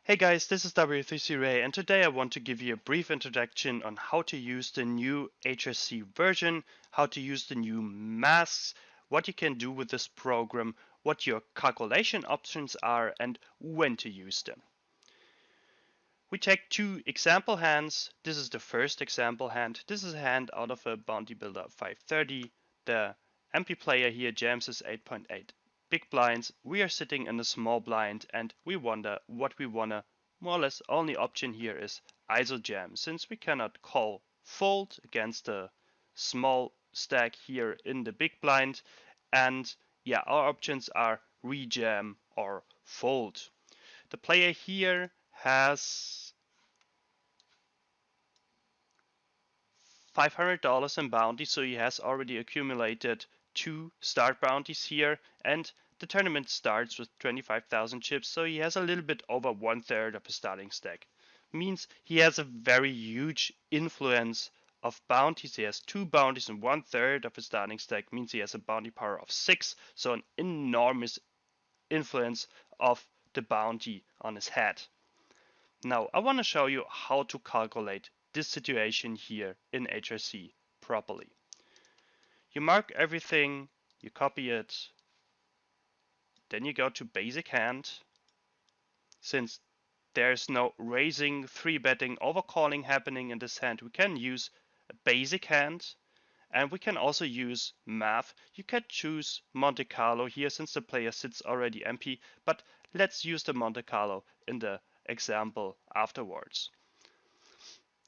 Hey guys, this is W3C Ray, and today I want to give you a brief introduction on how to use the new HRC version, how to use the new masks, what you can do with this program, what your calculation options are, and when to use them. We take two example hands. This is the first example hand. This is a hand out of a Bounty Builder 530. The MP player here jams is 8.8 big blinds. We are sitting in a small blind and we wonder what we wanna. More or less only option here is ISO jam, since we cannot call fold against a small stack here in the big blind. And yeah, our options are rejam or fold. The player here has $500 in bounty, so he has already accumulated 2 start bounties here, and the tournament starts with 25,000 chips, so he has a little bit over 1/3 of his starting stack. Means he has a very huge influence of bounties. He has 2 bounties and 1/3 of his starting stack, means he has a bounty power of 6, so an enormous influence of the bounty on his head. Now I want to show you how to calculate this situation here in HRC properly. You mark everything, you copy it, then you go to basic hand. Since there's no raising, 3-betting, overcalling happening in this hand, we can use a basic hand, and we can also use math. You can choose Monte Carlo here since the player sits already MP, but let's use the Monte Carlo in the example afterwards.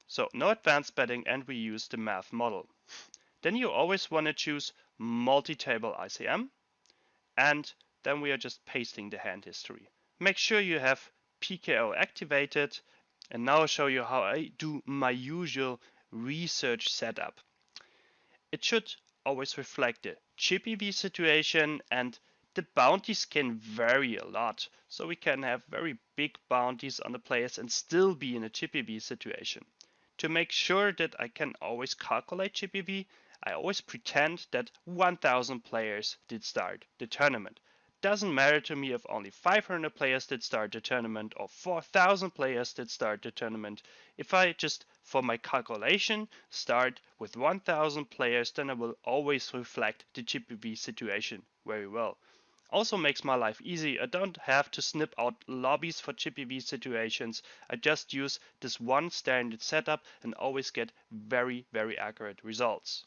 So no advanced betting, and we use the math model. Then you always want to choose multi-table ICM, and then we are just pasting the hand history. Make sure you have PKO activated, and now I'll show you how I do my usual research setup. It should always reflect the chippy V situation, and the bounties can vary a lot. So we can have very big bounties on the players and still be in a chippy V situation. To make sure that I can always calculate chippy V, I always pretend that 1000 players did start the tournament. Doesn't matter to me if only 500 players did start the tournament or 4000 players did start the tournament. If I just, for my calculation, start with 1000 players, then I will always reflect the GPV situation very well. Also makes my life easy. I don't have to snip out lobbies for GPV situations. I just use this one standard setup and always get very accurate results.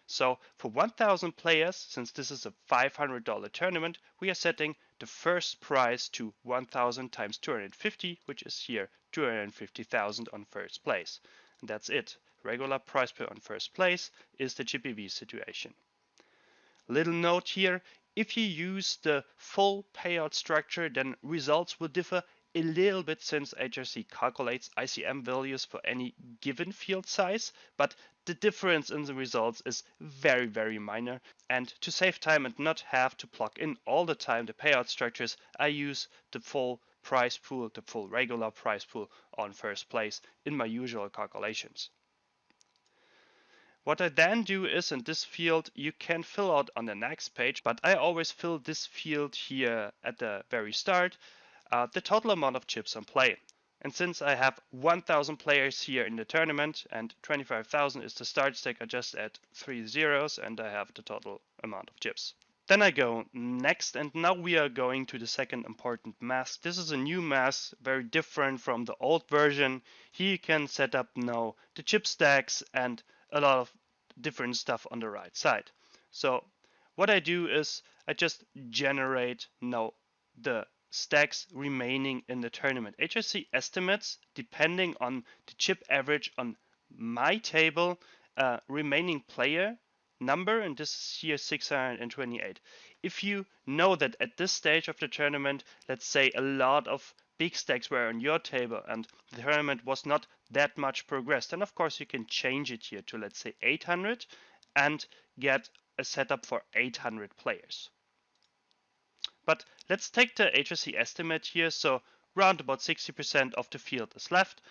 So for 1000 players, since this is a $500 tournament, we are setting the first prize to 1000 times 250, which is here 250,000 on first place. And that's it. Regular prize per on first place is the GPV situation. Little note here, if you use the full payout structure, then results will differ a little bit since HRC calculates ICM values for any given field size, but the difference in the results is very minor. And to save time and not have to plug in all the time the payout structures, I use the full prize pool, the full regular prize pool on first place in my usual calculations. What I then do is, in this field you can fill out on the next page, but I always fill this field here at the very start, the total amount of chips on play. And since I have 1000 players here in the tournament and 25,000 is the start stake, I just add 3 zeros and I have the total amount of chips. Then I go next, and now we are going to the second important mask. This is a new mask, very different from the old version. Here you can set up now the chip stacks and a lot of different stuff on the right side. So what I do is I just generate now the stacks remaining in the tournament. HRC estimates, depending on the chip average on my table, remaining player number, and this is here 628. If you know that at this stage of the tournament, let's say a lot of big stacks were on your table and the tournament was not that much progressed, then of course you can change it here to, let's say, 800 and get a setup for 800 players. But let's take the HRC estimate here. So round about 60% of the field is left.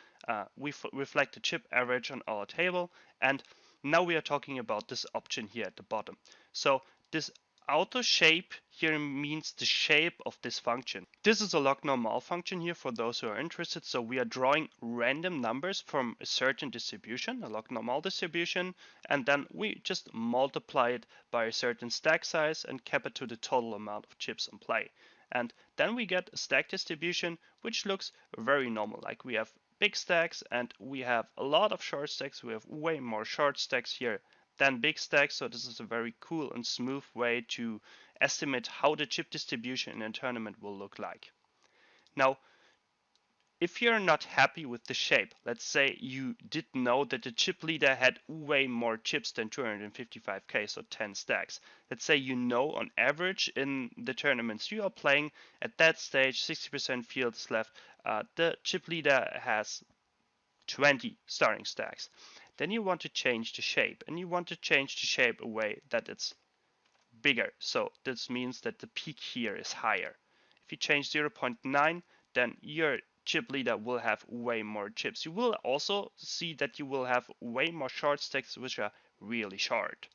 We reflect the chip average on our table, and now we are talking about this option here at the bottom. So this auto shape here means the shape of this function. This is a log normal function here for those who are interested. So we are drawing random numbers from a certain distribution, a log normal distribution, and then we just multiply it by a certain stack size and cap it to the total amount of chips in play. And then we get a stack distribution which looks very normal, like we have big stacks and we have a lot of short stacks. We have way more short stacks here than big stacks, so this is a very cool and smooth way to estimate how the chip distribution in a tournament will look like. Now, if you're not happy with the shape, let's say you did know that the chip leader had way more chips than 255k, so 10 stacks. Let's say you know on average in the tournaments you are playing at that stage, 60% fields left, the chip leader has 20 starting stacks. Then you want to change the shape, and you want to change the shape away that it's bigger. So this means that the peak here is higher. If you change 0.9, then your chip leader will have way more chips. You will also see that you will have way more short stacks which are really short.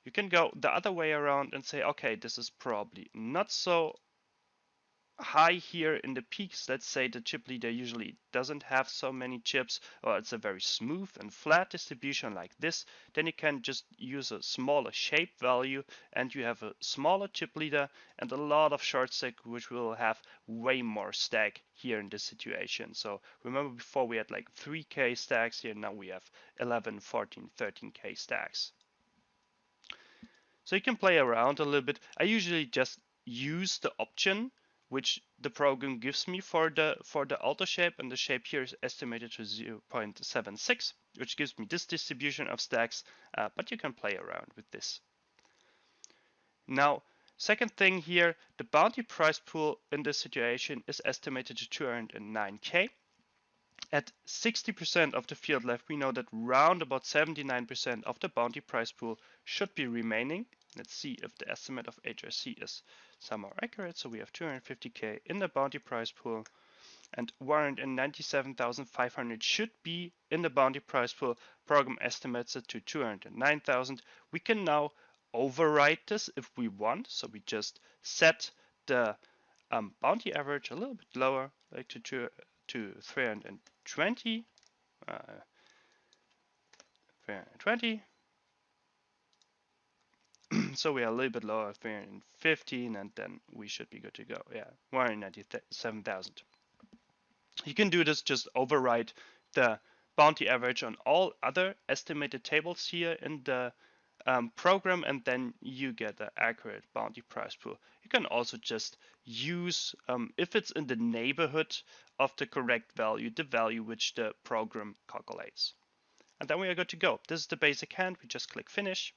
You can go the other way around and say, okay, this is probably not so high here in the peaks. Let's say the chip leader usually doesn't have so many chips, or it's a very smooth and flat distribution like this, then you can just use a smaller shape value and you have a smaller chip leader and a lot of short stack which will have way more stack here in this situation. So remember before we had like 3k stacks, here now we have 11, 14, 13k stacks. So you can play around a little bit. I usually just use the option which the program gives me for the auto shape, and the shape here is estimated to 0.76, which gives me this distribution of stacks, but you can play around with this. Now, second thing here, the bounty price pool in this situation is estimated to 209k. At 60% of the field left, we know that round about 79% of the bounty price pool should be remaining. Let's see if the estimate of HRC is somehow accurate. So we have 250k in the bounty price pool and 197,500 should be in the bounty price pool. Program estimates it to 209,000. We can now override this if we want. So we just set the bounty average a little bit lower, like to 320. 320. So we are a little bit lower, 315, and then we should be good to go. Yeah, 197,000. You can do this, just override the bounty average on all other estimated tables here in the program, and then you get an accurate bounty price pool. You can also just use, if it's in the neighborhood of the correct value, the value which the program calculates. And then we are good to go. This is the basic hand. We just click finish.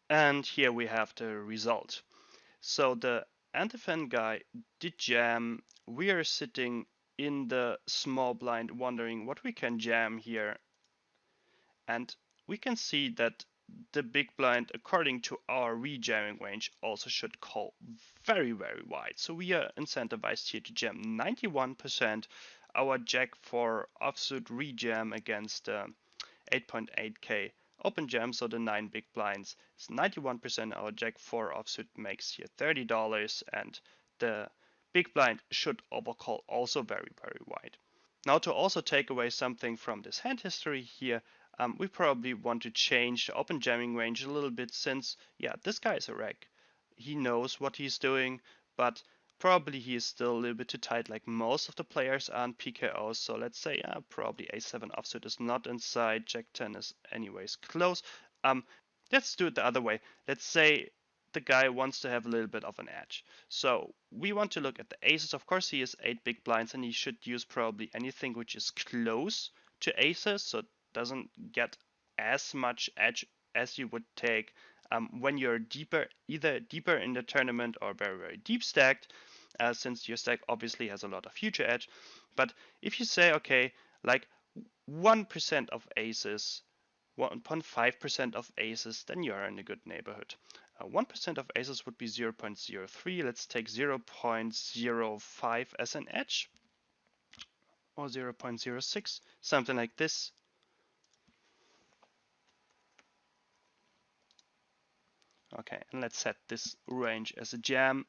And here we have the result. So the anti-fan guy did jam. We are sitting in the small blind wondering what we can jam here. And we can see that the big blind, according to our rejamming range, also should call very, very wide. So we are incentivized here to jam 91%. Our jack for offsuit rejam against 8.8k open jam, so the 9 big blinds is 91%. Our jack 4 offsuit makes here $30, and the big blind should overcall also very, very wide. Now, to also take away something from this hand history here, we probably want to change the open jamming range a little bit, since, yeah, this guy is a reg. He knows what he's doing, but probably he is still a little bit too tight, like most of the players are on PKO. So let's say probably A7 offsuit is not inside, Jack 10 is anyways close. Let's do it the other way. Let's say the guy wants to have a little bit of an edge. So we want to look at the aces. Of course, he has 8 big blinds, and he should use probably anything which is close to aces, so it doesn't get as much edge as you would take when you're deeper, either deeper in the tournament or very, very deep stacked, since your stack obviously has a lot of future edge. But if you say, okay, like 1% of aces, 1.5% of aces, then you are in a good neighborhood. 1% of aces would be 0.03. Let's take 0.05 as an edge, or 0.06, something like this. Okay, and let's set this range as a jam.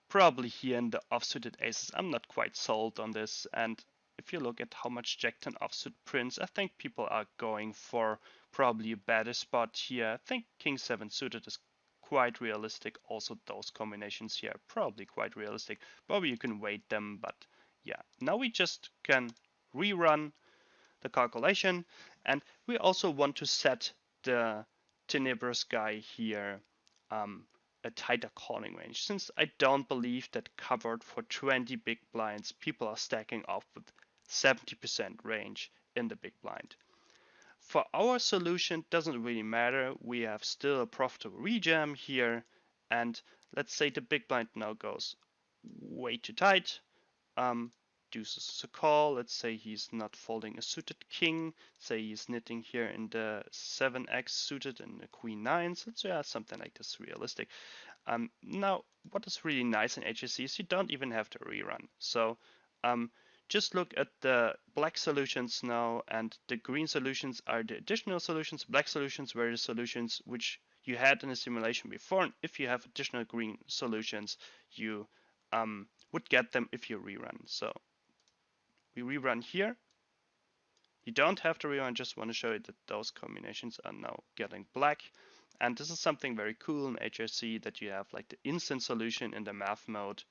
Probably here in the offsuited aces. I'm not quite sold on this, and if you look at how much Jack 10 offsuit prints, I think people are going for probably a better spot here. I think King 7 suited is quite realistic. Also, those combinations here are probably quite realistic. Probably you can weight them, but yeah. Now we just can rerun the calculation, and we also want to set the Tenebrous guy here a tighter calling range, since I don't believe that covered for 20 big blinds people are stacking off with 70% range in the big blind. For our solution, doesn't really matter. We have still a profitable rejam here, and let's say the big blind now goes way too tight. Deuces a call. Let's say he's not folding a suited king. Say he's knitting here in the 7x suited and the queen 9. So yeah, something like this realistic. Now, what is really nice in HRC is you don't even have to rerun. So just look at the black solutions now, and the green solutions are the additional solutions. Black solutions were the solutions which you had in the simulation before, and if you have additional green solutions, you would get them if you rerun. So we rerun here. You don't have to rerun, just want to show you that those combinations are now getting black. And this is something very cool in HRC, that you have like the instant solution in the math mode.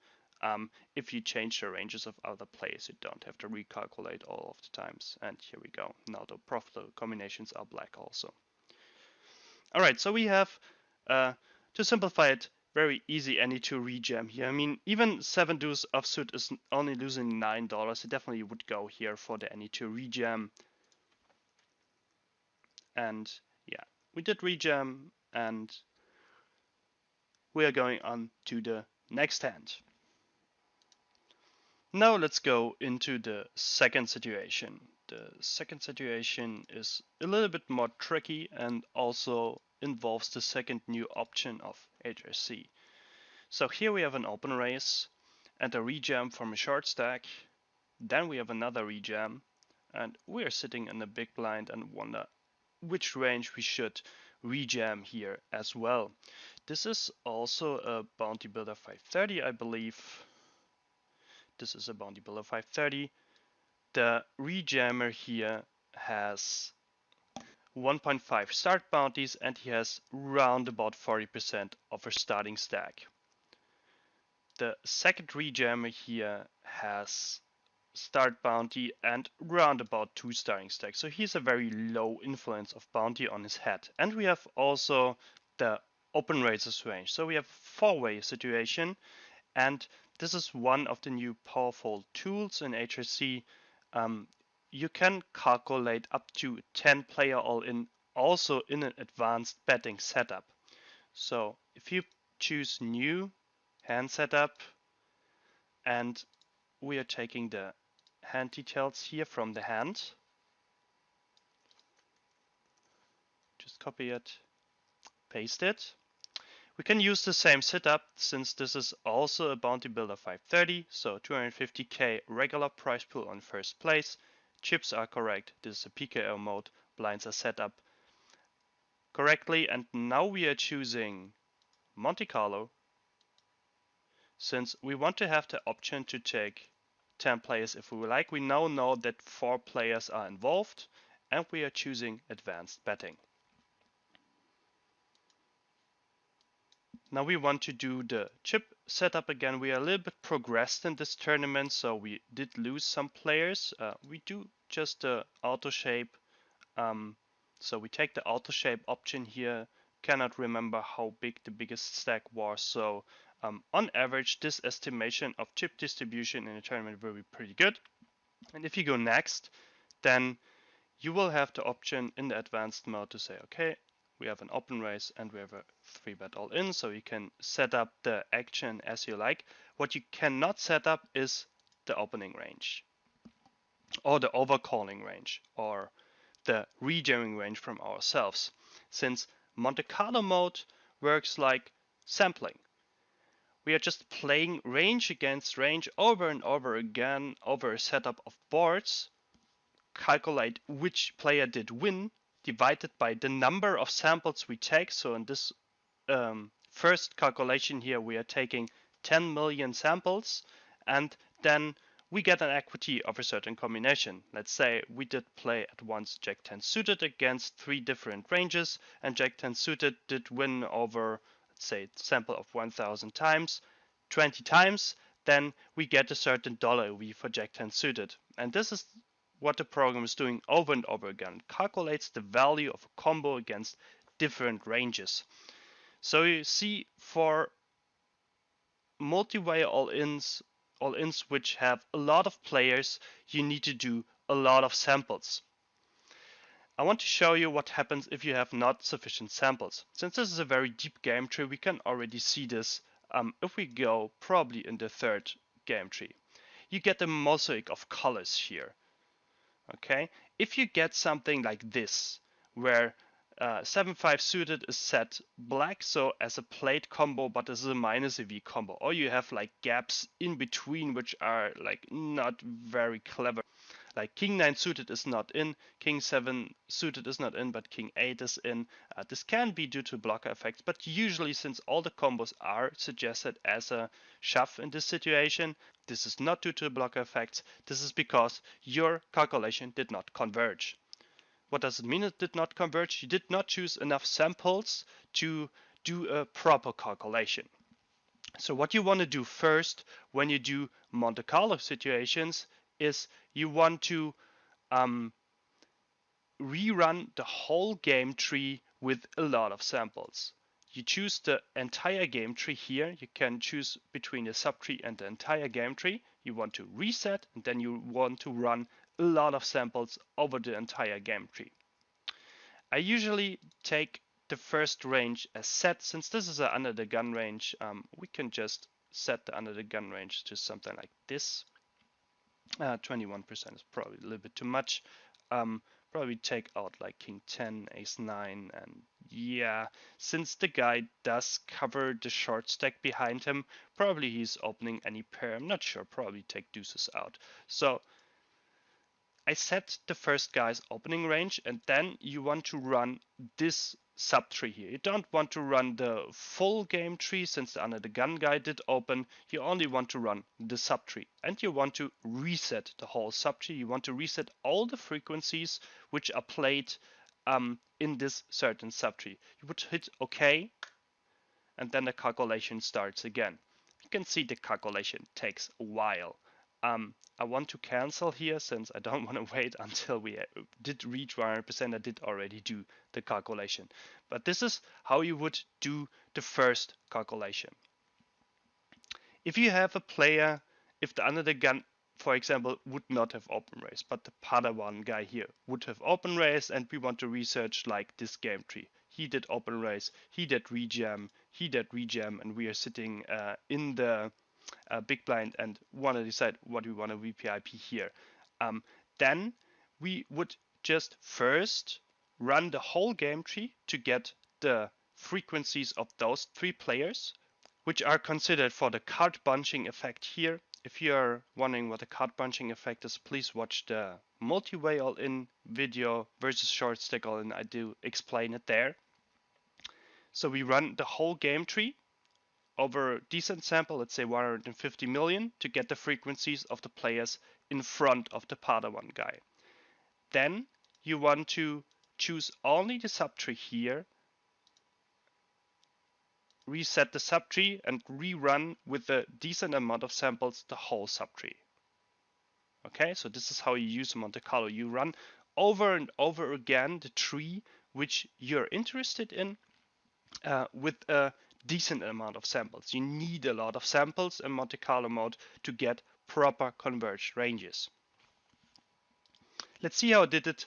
If you change the ranges of other players, you don't have to recalculate all of the times. And here we go. Now the profitable combinations are black also. All right, so we have, to simplify it, very easy any to rejam here. I mean, even 7 deuce offsuit is only losing $9. It definitely would go here for the any to rejam. And yeah, we did rejam, and we are going on to the next hand. Now let's go into the second situation. The second situation is a little bit more tricky and also involves the second new option of HRC. So here we have an open race and a rejam from a short stack. Then we have another rejam, and we are sitting in a big blind and wonder which range we should rejam here as well. This is also a Bounty Builder 530, I believe. This is a Bounty Builder 530. The rejammer here has 1.5 start bounties, and he has round about 40% of a starting stack. The second rejammer here has start bounty and round about 2 starting stacks. So he's a very low influence of bounty on his head. And we have also the open races range. So we have a 4-way situation, and this is one of the new powerful tools in HRC. You can calculate up to 10 player all-in also in an advanced betting setup. So if you choose new hand setup, and we are taking the hand details here from the hand. Just copy it, paste it. We can use the same setup, since this is also a Bounty Builder 530, so 250k regular prize pool on first place. Chips are correct, this is a PKO mode, blinds are set up correctly, and now we are choosing Monte Carlo, since we want to have the option to take 10 players if we like. We now know that 4 players are involved, and we are choosing advanced betting. Now we want to do the chip setup again. We are a little bit progressed in this tournament, so we did lose some players. We do just the auto shape. So we take the auto shape option here. Cannot remember how big the biggest stack was, so on average this estimation of chip distribution in a tournament will be pretty good. And if you go next, then you will have the option in the advanced mode to say, okay, we have an open race and we have a 3-bet all in, so you can set up the action as you like. What you cannot set up is the opening range, or the overcalling range, or the rejamming range from ourselves, since Monte Carlo mode works like sampling. We are just playing range against range over and over again over a setup of boards, calculate which player did win, divided by the number of samples we take. So in this first calculation here, we are taking 10 million samples, and then we get an equity of a certain combination. Let's say we did play at once Jack 10 suited against 3 different ranges, and Jack 10 suited did win over, let's say, sample of 1000 times, 20 times, then we get a certain $V for Jack 10 suited. And this is what the program is doing over and over again. It calculates the value of a combo against different ranges. So you see, for multi-way all-ins which have a lot of players, you need to do a lot of samples. I want to show you what happens if you have not sufficient samples. Since this is a very deep game tree, we can already see this if we go probably in the third game tree. You get a mosaic of colors here. Okay, if you get something like this, where 7-5 suited is set black, so as a played combo, but this is a minus EV combo, or you have like gaps in between which are like not very clever. Like King 9 suited is not in, King 7 suited is not in, but King 8 is in. This can be due to blocker effects, but usually, since all the combos are suggested as a shove in this situation, this is not due to blocker effects. This is because your calculation did not converge. What does it mean it did not converge? You did not choose enough samples to do a proper calculation. So what you want to do first when you do Monte Carlo situations is you want to rerun the whole game tree with a lot of samples. You choose the entire game tree here. You can choose between the subtree and the entire game tree. You want to reset, and then you want to run a lot of samples over the entire game tree. I usually take the first range as set. Since this is a under the gun range, we can just set the under the gun range to something like this. 21% is probably a little bit too much. Probably take out like King 10, Ace 9, and yeah, since the guy does cover the short stack behind him, probably he's opening any pair. I'm not sure, probably take deuces out. So I set the first guy's opening range, and then you want to run this subtree here. You don't want to run the full game tree, since the under the gun guy did open. You only want to run the subtree, and you want to reset the whole subtree. You want to reset all the frequencies which are played in this certain subtree. You would hit OK, and then the calculation starts again. You can see the calculation takes a while. I want to cancel here, since I don't want to wait until we did reach 100%. I did already do the calculation. But this is how you would do the first calculation. If you have a player, if the under the gun, for example, would not have open race, but the Padawan guy here would have open race, and we want to research like this game tree. He did open race, he did rejam, and we are sitting in the big blind and want to decide what we want to VPIP here. Then we would just first run the whole game tree to get the frequencies of those 3 players, which are considered for the card bunching effect here. If you're wondering what the card bunching effect is, please watch the multi-way all-in video versus short stack all-in. I do explain it there. So we run the whole game tree over a decent sample, let's say 150 million, to get the frequencies of the players in front of the Padawan guy. Then you want to choose only the subtree here, reset the subtree, and rerun with a decent amount of samples the whole subtree. Okay, so this is how you use Monte Carlo. You run over and over again the tree which you're interested in with a decent amount of samples. You need a lot of samples in Monte Carlo mode to get proper converged ranges. Let's see how I did it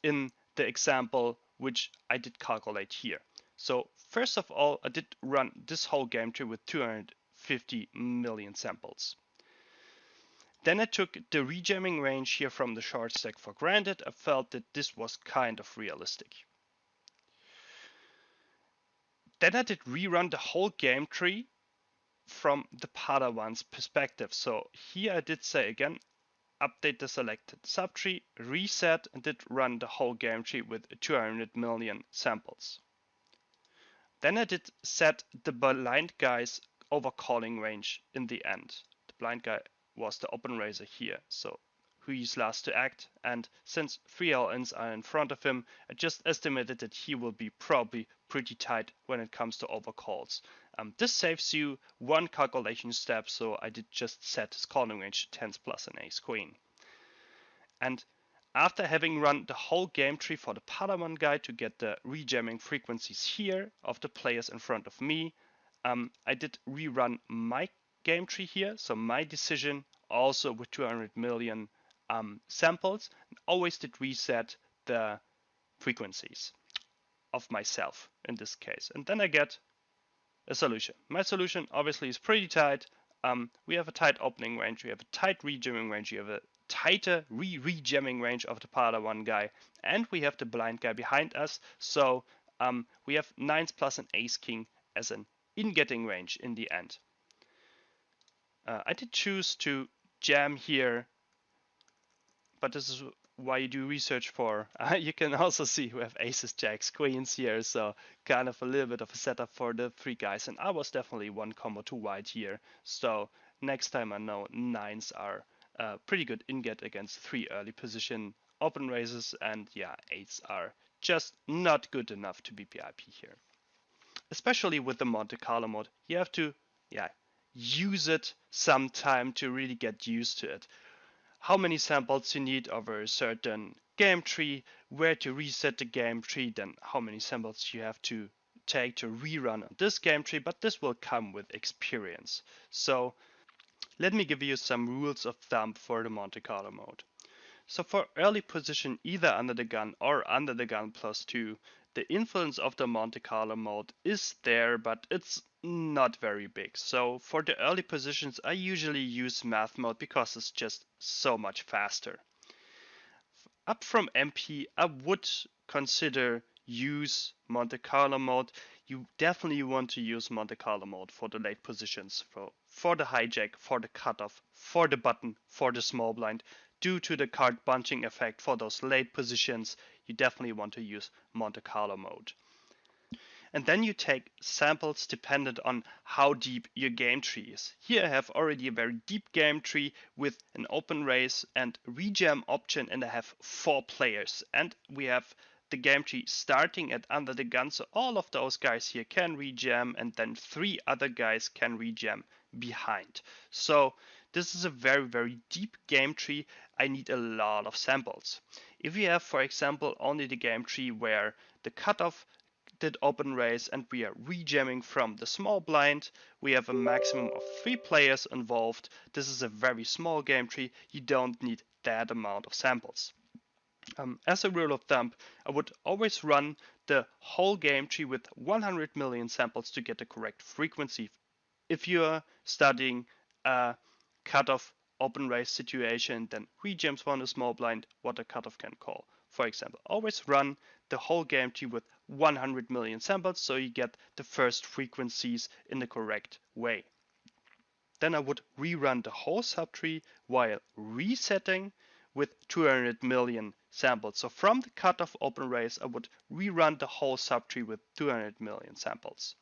in the example which I did calculate here. So first of all, I did run this whole game tree with 250 million samples. Then I took the rejamming range here from the short stack for granted. I felt that this was kind of realistic. Then I did rerun the whole game tree from the Padawan's perspective. So here I did say again, update the selected subtree, reset, and did run the whole game tree with 200 million samples. Then I did set the blind guy's overcalling range in the end. The blind guy was the open raiser here, so who is last to act, and since 3 all-ins are in front of him, I just estimated that he will be probably pretty tight when it comes to overcalls. This saves you one calculation step, so I did just set his calling range to 10s plus an ace queen. And after having run the whole game tree for the Padawan guy to get the rejamming frequencies here of the players in front of me, I did rerun my game tree here, so my decision also with 200 million samples, always did reset the frequencies of myself in this case. And then I get a solution. My solution obviously is pretty tight. We have a tight opening range, we have a tight rejamming range, we have a tighter rejamming range of the Padawan guy, and we have the blind guy behind us. So we have 9s plus an ace king as an in-getting range in the end. I did choose to jam here, but this is why you do research for. You can also see we have aces, jacks, queens here, so kind of a little bit of a setup for the 3 guys, and I was definitely one combo too wide here. So next time I know 9s are pretty good in-get against 3 early position open raises, and yeah, 8s are just not good enough to be PIP here. Especially with the Monte Carlo mode, you have to use it some time to really get used to it. How many samples you need over a certain game tree, where to reset the game tree, then how many samples you have to take to rerun on this game tree, but this will come with experience. So let me give you some rules of thumb for the Monte Carlo mode. So for early position either under the gun or under the gun +2, the influence of the Monte Carlo mode is there, but it's not very big. So for the early positions, I usually use math mode because it's just so much faster. Up from MP, I would consider use Monte Carlo mode. You definitely want to use Monte Carlo mode for the late positions, for the hijack, for the cutoff, for the button, for the small blind. Due to the card bunching effect for those late positions, you definitely want to use Monte Carlo mode. And then you take samples dependent on how deep your game tree is. Here I have already a very deep game tree with an open race and rejam option, and I have 4 players. And we have the game tree starting at under the gun, so all of those guys here can rejam, and then 3 other guys can rejam behind. So this is a very, very deep game tree. I need a lot of samples. If you have, for example, only the game tree where the cutoff did open race and we are rejamming from the small blind, we have a maximum of 3 players involved. This is a very small game tree. You don't need that amount of samples. As a rule of thumb, I would always run the whole game tree with 100 million samples to get the correct frequency. If you're studying a cutoff open race situation, then rejams from a small blind what a cutoff can call. For example, always run the whole game tree with 100 million samples so you get the first frequencies in the correct way. Then I would rerun the whole subtree while resetting with 200 million samples. So from the cutoff open race, I would rerun the whole subtree with 200 million samples.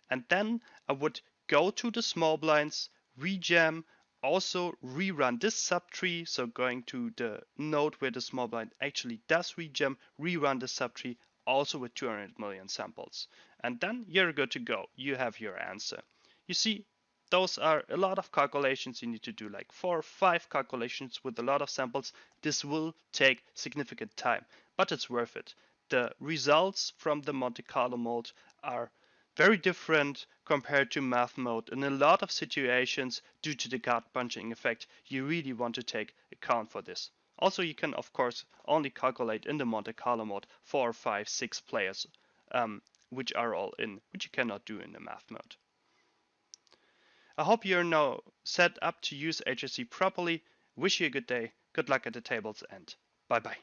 And then I would go to the small blinds, rejam, also rerun this subtree, so going to the node where the small blind actually does rejam, rerun the subtree also with 200 million samples. And then you're good to go. You have your answer. You see, those are a lot of calculations you need to do, like 4 or 5 calculations with a lot of samples. This will take significant time, but it's worth it. The results from the Monte Carlo mode are very different compared to math mode. In a lot of situations, due to the card bunching effect, you really want to take account for this. Also, you can of course only calculate in the Monte Carlo mode 4, 5, 6 players, which are all in, which you cannot do in the math mode. I hope you're now set up to use HRC properly. Wish you a good day, good luck at the tables, and bye bye.